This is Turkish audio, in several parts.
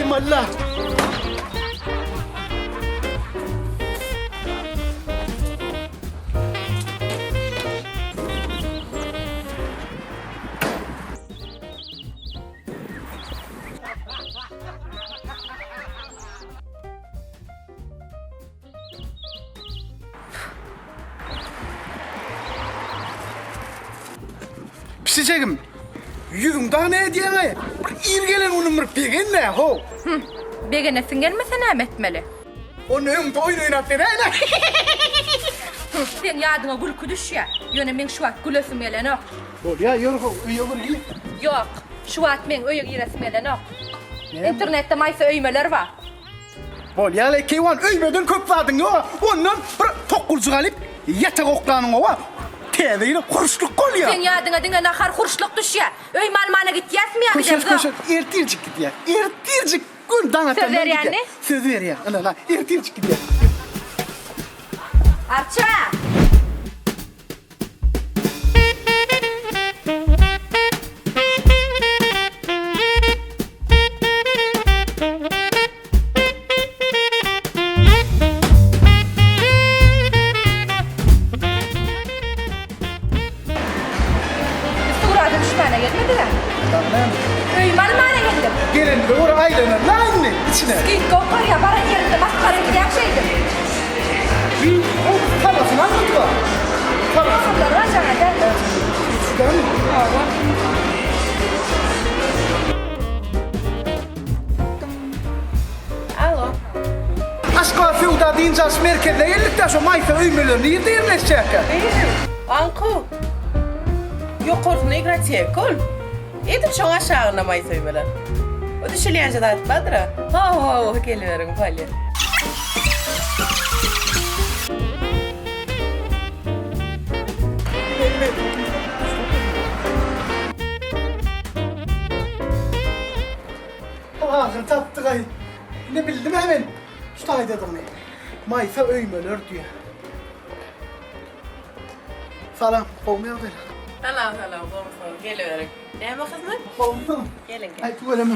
mallah. Pisicegim, yüzünden ne diyene? İrgelen onun bir pegen ne ho? Begenesin gelmese ne etmeli? O neyim de oyun oynat ver ne? Sen yadına gül küdüş ya. Yöne men şu at gülösüm gelen ok. Bol ya yürü ho, iyi. Yok, şu at men öyük yiresim gelen ok. İnternette maysa öymeler var. Bol ya le keywan öymeden köp vardın ya. Ondan bir tokulcu alıp yatak oklanın o. Teveyle kuruşluk kol ya. Sen yadına dinle nakar kurşluk düş ya. Öy malmana git yatmaya gidelim. Koşar, ertircik git ya. Ertircik gün dana Söz ver yani. Söz ver ya. Ana ertircik git ya. Arça! Burada düşmana gelmediler. Tamam. Öy malmana geldim. Gelin de oraya aylanır. Lan ne? İçine. Git kokar ya bana yerinde maskara gidecek şeydim. O parasını anlatı var. Abla racana gel. Şuradan mı? Alo. Aşkı fevda deyince merkezde ellikten sonra maysa öymelerini yedi yerleşecek. Anku. Yok korkuna igratsiye kol. Edim şu aşağına may söymeler. O düşülüyence de atmadıra. Ha geliverim palya. Ağzını tattık ay. Ne bildim hemen. Şutay dedim ne. Maysa öymeler diyor. Salam, kovmayalım. Salam komşu geliverim. Ne mi kızım? Kovmayalım. Gelin. Ay tuvaleme.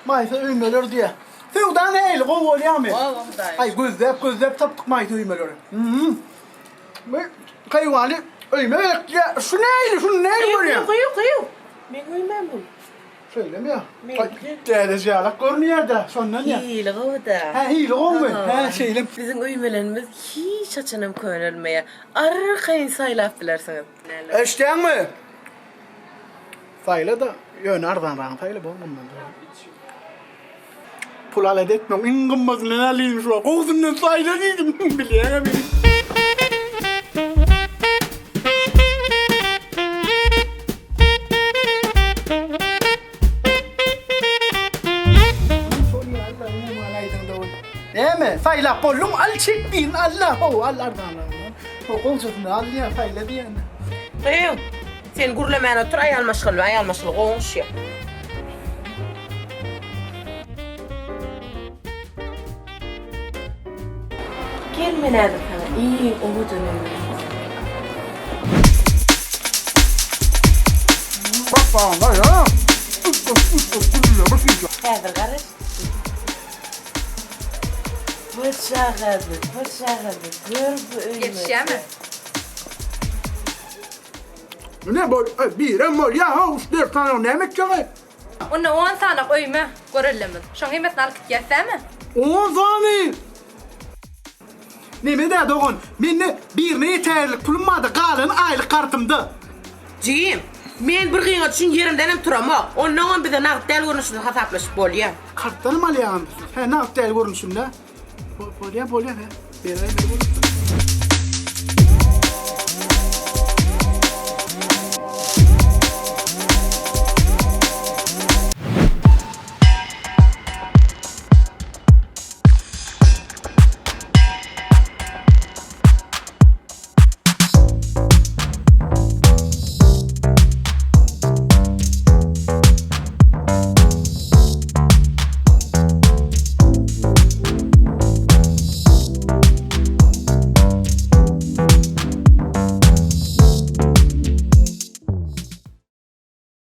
Maysa öymeler diyor. Fevda ne el kov oluyor mu? Oğlum da. Ay gözlep taptık maysa öymeleri. Kayvali öymeler ya. Şu neydi? Şunu neydi görüyor? Kuyu. Ben uyumam bu. Söyleme ya. Ne? Ay derece alak görünüyor da. Sonra ne? Hile o da. Ha hile olmuyor. Ha şeylim. Bizim uyumelerimiz hiç açanım koyulmaya. Arkayın saylaf bilersiniz. Eşten mi? Sayla da yön ardan rağın sayla bu bundan. Pul alet etmem. İngımmaz ne alıyım şu an. Kovzumdan sayla değilim. Bileyene benim. Değil mi? Sayla bollum al çektiğin Allah o Allah'dan rağın. O kovzumdan al ya sayla diyene. Kıyım. Sen gurlamayana otur ayal maşgul koğuş ya. Gelme nerede sana? İyi, o dönemde. Bak bana ya. Kadir karış. Bıçağıdı. Gör bu öyle. Yetişeceğim mi? Ne bol? Bir mol ya hoş der tane ne yemek çağı? Onu 10 tane öyme görülemiz. Şoň hemesini alıp gitgesemi? 10 tane. Neme de doğun? Menne bir ne yeterlik pulummadı qalın aylık kartımda. Cim, men bir kıyın için yerimden hem turama. Ondan bir de nağıt del görünüşünü hasaplaşıp bol ya. Karttanı mı alayan? He ne yaptı el görünüşünde? Bol ya. Berayım el görünüşünde.